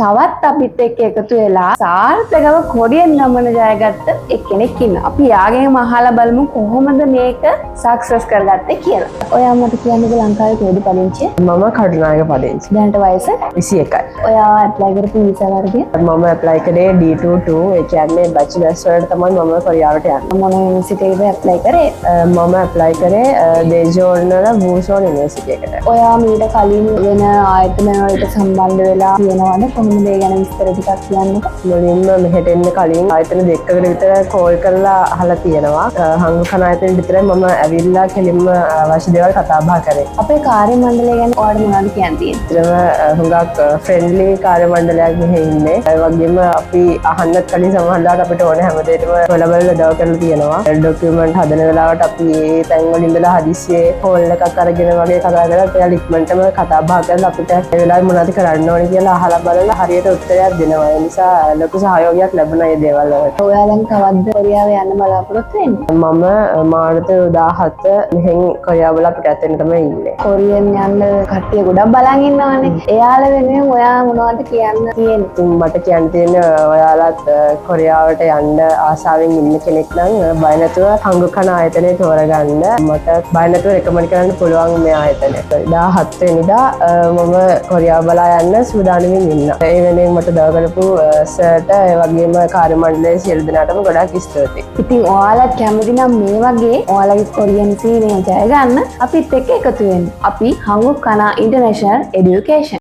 තවත් අපිත් එක්ක එකතු වෙලා සාර්ථකව කොරියන් ගමන ජයගත්ත එක්කෙනෙක් ඉන්නවා. අපි යාගෙන් අහලා බලමු කොහොමද මේක සක්සස් කරගත්තේ කියලා. ඔයා මට කියන්නකෝ ලංකාවේ කොහෙද පදිංචි? මම කටුනායක පදිංචි. දැනට වයස 21යි. ඔයා ඇප්ලයි කරපු වීසා වර්ගය? මම ඇප්ලයි කරේ D22 ඒ කියන්නේ බැචලර්ස් වලට තමයි මම කොරියාවට යන්නේ. මොන යුනිවර්සිටි එකද ඇප්ලයි කරේ? මම ඇප්ලයි කරේ දේජෝන් වල වූසෝන් යුනිවර්සිටි එකට. ඔයා මීට කලින් වෙන ආයතන වලට සම්බන්ධ වෙලා තියෙනවද? කොහොමද ඒ ගැන විස්තර ටිකක් කියන්නකෝ. මුලින්ම මෙහෙට එන්න කලින් ආයතන දෙකකට විතර කෝල් කරලා අහලා තියෙනවා. හංගු කන ආයතන විතරයි මම ඇවිල්ලා කෙලින්ම අවශ්‍ය දේවල් කතා බහ කරේ. අපේ කාර්ය මණ්ඩලය ගැන ඔයාලට මොනවද කියන්න තියෙන්නේ? ඒකම හුඟක් ෆ්‍රෙන්ඩ්ලි කාර්ය මණ්ඩලයක් මෙහි ඉන්නේ. ඒ වගේම අපි අහන්නත් කලින් සමහරවිට අපිට ඕනේ හැමදේටම හොලබල දව කරලා තියෙනවා. ඩොකියුමන්ට් හදන වෙලාවට අපි ඒ තැන් වල ඉඳලා හදිස්සියේ කෝල් එකක් අරගෙන වගේ කතා කරලා එයා ඉක්මනටම කතා බහ කරලා අපිට ඒ වෙලාවේ මොනවද කරන්න ඕනේ කියලා අහලා බලලා හරියට උත්තරයක් දෙනවා. ඒ නිසා ලොකු සහයෝගයක් ලැබුණා මේ දේවල් වලට. ඔයා දැන් කවද්ද කොරියාව යන්න බලාපොරොත්තු වෙන්නේ? මම මාර්තු 17 මෙහෙන් කොරියාව වල අපිට ඇතෙන්න තමයි ඉන්නේ. කොරියන් යන්න කට්ටිය ගොඩක් බලන් ඉන්නවනේ. එයාලා වෙනුවෙන් ඔයා මොනවද කියන්න තියෙන්නේ? ඉතින් මට කියන්න තියෙන්නේ ඔයාලත් කොරියාවට යන්න ආසාවෙන් ඉන්න කෙනෙක් නම් බය නැතුව හංගු කන ආයතනය තෝරගන්න. මට බය නැතුව රෙකමන්ඩ් කරන්න පුළුවන් මේ ආයතනය. 17 වෙනිදා මම කොරියාව බලා යන්න සූදානම්ින් ඉන්නවා. ඒ වෙනුවෙන් මට දව කරපු සර්ට ඒ වගේම කාර්ය මණ්ඩලයේ සියලු දෙනාටම ගොඩාක් ස්තුතියි. ඉතින් ඔයාලත් කැමති නම් මේ වගේ ඔයාලගේ කොරියන් සීනය ජය ගන්න අපිත් එක්ක එකතු වෙන්න. අපි හංගු කනා ඉන්ටර්නැෂනල් එඩියුකේෂන්